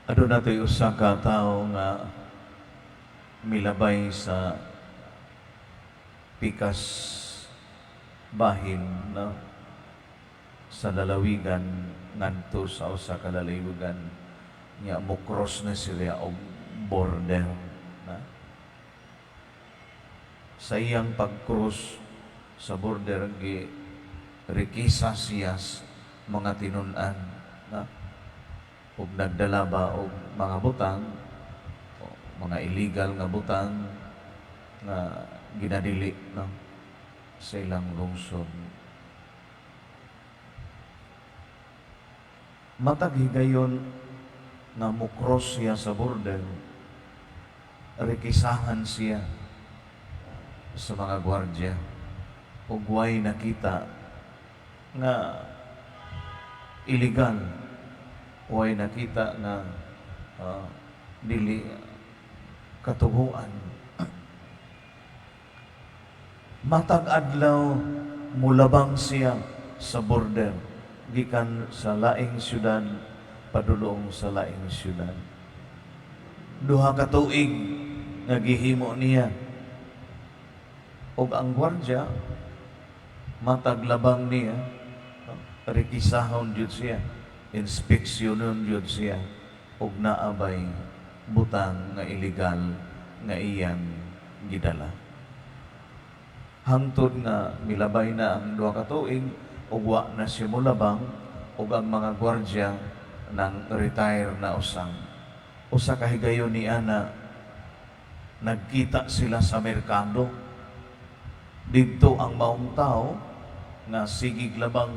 Aduna to'y usa ka tawo nga milabay sa pikas bahin no sa lalawigan ngadto sa usa ka lalawigan nya mukros na sila og border na sa iyang pagkrus sa border gi rekisa siya mga tinun-an na ug nagdala ba og mga butang o mga illegal nga butang nga ginadili no sa ilang lungsod. Matag higayon nga mukros siya sa border, rekisahan siya sa mga gwardya ug way nakita nga illegal, way nakita nga dili katuguan. Matag adlaw mulabang siya sa border gikan sa laing syudad padulong sa laing syudad. Duha ka tuig nga gihimo niya ug ang gwardya matag labang niya rekisahon jud siya, inspeksyonon jud siya ug naabay butang nga illegal nga iyang gidala. Hangtod nga milabay na ang duha ka tuig ug wa na siya mulabang ug ang mga gwardya nang retire na usang. Usa ka higayon ni ana nagkita sila sa merkado. Didto ang maong tao nga sigig labang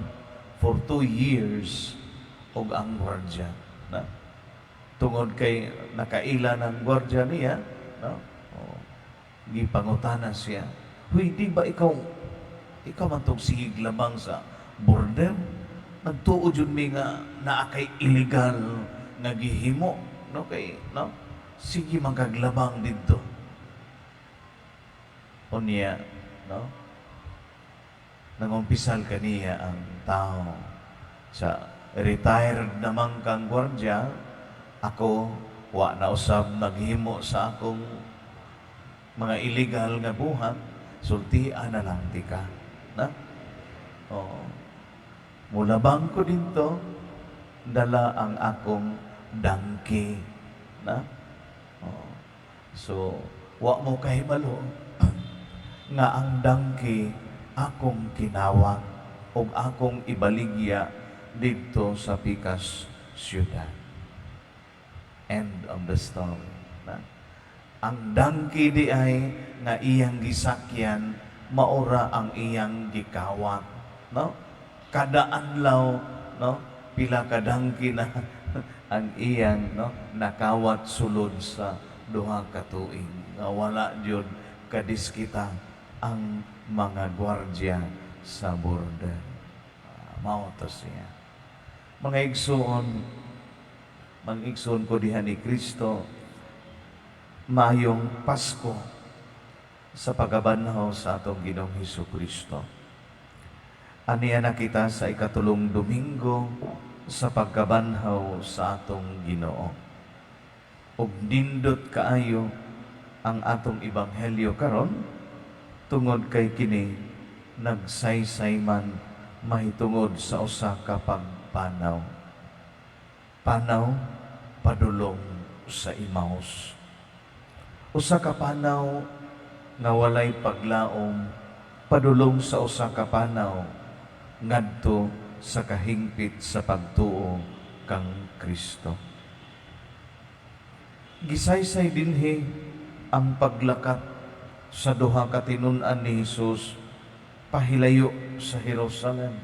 for 2 years ug ang gwardya na tungod kay nakaila ng gwardya niya no gipangutana siya, "Huy, di ba ikaw man tong sigig labang sa border? Nagtuod yun mi nga naa kay illegal nga gihimo no kay no sige magkaglabang didto." Unya no nangumpisal kaniya ang tao sa retired namang kang gwardya, "Ako wa na usab naghimo sa akong mga illegal nga buhat, sultian na lang tika na mulabang ko dito, dala ang akong dangki na so wa mo kahibalo nga ang dangki akong kinawang ug akong ibaligya dito sa pikas syudad." End of the story na ang dangki di ay nga iyang gisakyan maura ang iyang gikawat no kada adlaw no pila ka dangki na ang iyang no nakawat sulod sa duha ka tuig nga wala jud kadiskita ang mga gwardya sa border. Mao to siya. Mga igsoon, mag-igsoon ko diha ni Kristo, maayong Pasko sa pagabanhaw sa atong Ginoong Hesukristo. Aniya na kita sa ikatulong Domingo sa pagkabanhaw sa atong Ginoo. Ug nindot kaayo ang atong ebanghelyo karon tungod kay kini nagsaysay man mahitungod sa usa ka pagpanaw. Panaw padulong sa Emmaus. Usa ka panaw nga walay paglaom padulong sa usa ka panaw ngadto sa kahingpit sa pagtuo kang Kristo. Gisaysay dinhi ang paglakat sa duha ka tinun-an ni Hesus pahilayo sa Jerusalem,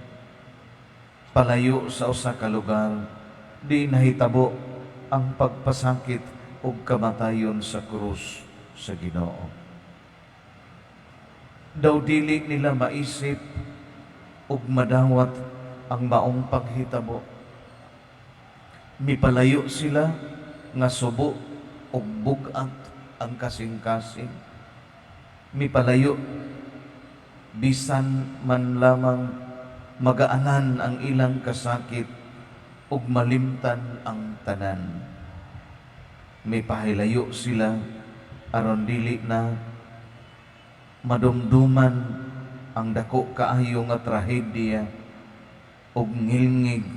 palayo sa usa ka lugar di nahitabo ang pagpasakit ug kamatayon sa krus sa Ginoo. Daw dili nila maisip ug madawat ang maong paghitabo. Mipalayo sila nga subo ug bugat ang kasing-kasing. Mipalayo bisan man lamang magaanan ang ilang kasakit ug malimtan ang tanan. may pahilayo sila aron dili na madumduman ang dako kaayo nga trahedya ug ngilngig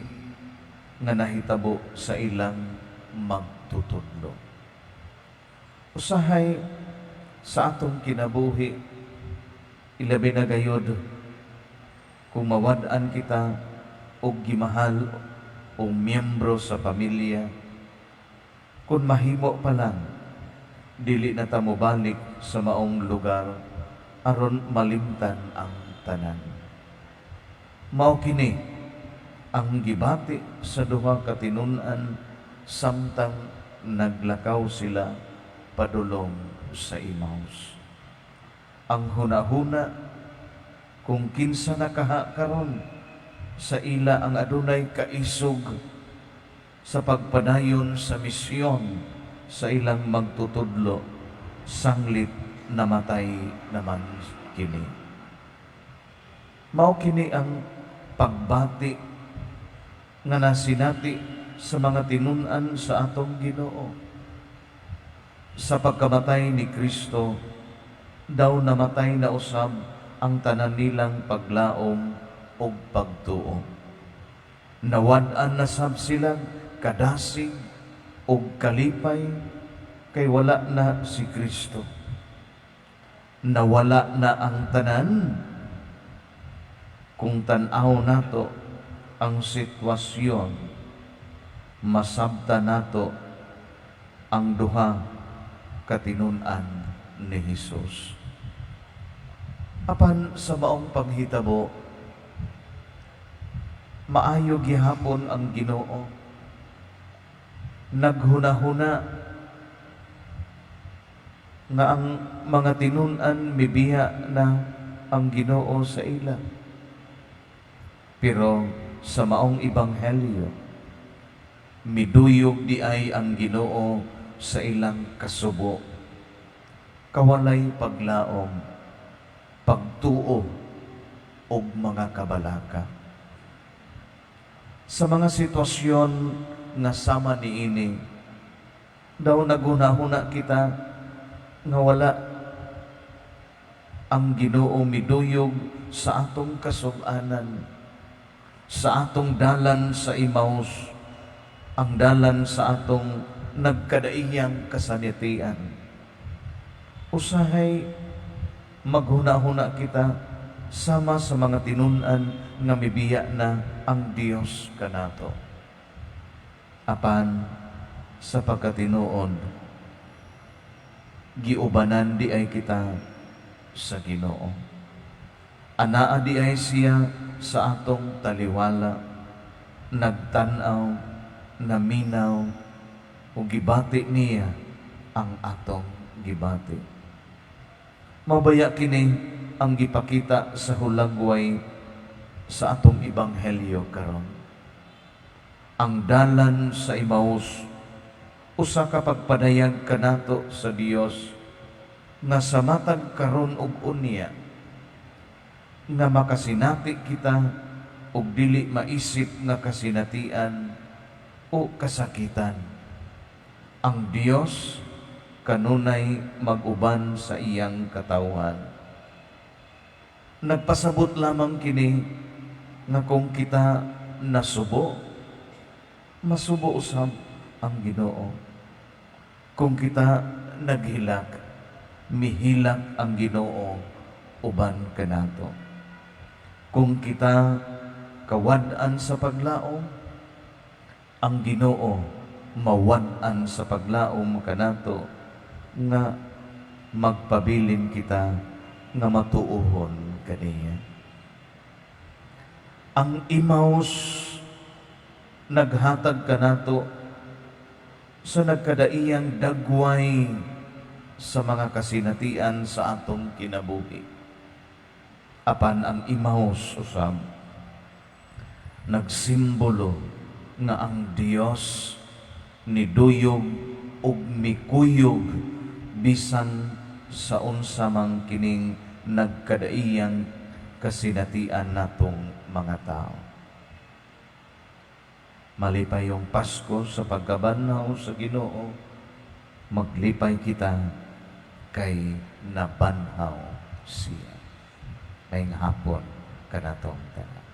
nga nahitabo sa ilang magtutudlo. Usahay sa atong kinabuhi, ilabi na gayod kung mawad-an kita og gimahal o miyembro sa pamilya, kung mahimo pa lang, dili na ta mobalik sa maong lugar aron malimtan ang tanan. Mao kini ang gibati sa duha ka tinun-an samtang naglakaw sila padulong sa Emmaus. Ang hunahuna kung kinsa nakaha karon sa ila ang adunay kaisog sa pagpadayon sa misyon sa ilang magtutudlo, sanglit namatay naman kini. Mao kini ang pagbati nga nasinati sa mga tinun-an sa atong Ginoo. Sa pagkamatay ni Kristo, daw namatay na usab ang tanan nilang paglaom o pagtuo. Nawad-an na sab silang kadasig o kalipay kay wala na si Kristo. Nawala na ang tanan. Kung tan-aw nato ang sitwasyon, masabta nato ang duha katinun-an ni Hesus. Apan sa maong panghitabo, maayo gihapon ang Ginoo. Naghuna-huna nga ang mga tinun-an mibiya na ang Ginoo sa ila. Pero sa maong ebanghelyo, miduyog di ay ang Ginoo sa ilang kasubo. Kawalay paglaom, pagtuo og mga kabalaka. Sa mga sitwasyon nga sama niini, daw naghuna-huna kita nga wala ang Ginoo miduyog sa atong kasub-anan, sa atong dalan sa Emmaus, ang dalan sa atong nagkadaiyang kasanitian. Usahay maghuna-huna kita sama sa mga tinun-an nga mibiya na ang Dios kanato. Apan sa pagkatinuod, giubanan di ay kita sa Ginoo. Anaa di ay siya sa atong taliwala, nagtanaw, naminaw, o gibati niya ang atong gibati. Mabaya kini ang gipakita sa hulagway sa atong ebanghelyo karon. Ang dalan sa Emmaus, usa ka pagpadayag kanato sa Dios nga sa matag karon og unya nga makasinati kita og dili maisip nga kasinatian o kasakitan. Ang Dios kanunay mag-uban sa iyang katawhan. Nagpasabot lamang kini nga kung kita nasubo, masubo usab ang Ginoo. Kung kita naghilak, mihilak ang Ginoo uban kanato. Kung kita kawad-an sa paglaom, ang Ginoo mawad-an sa paglaom kanato nga magpabilin kita nga matuohon kaniya. Ang Emmaus naghatag kanato sa nagkadaiyang dagway sa mga kasinatian sa atong kinabuhi. Apan ang Emmaus usab nagsimbolo nga ang Dios niduyog ug mikuyog bisan sa unsa man kining nagkadaiyang kasinatian natong mga tao. Malipay yung Pasko sa pagkabanhaw sa Ginoo, maglipay kita kay nabanhaw siya. May hapon kanatong tanan.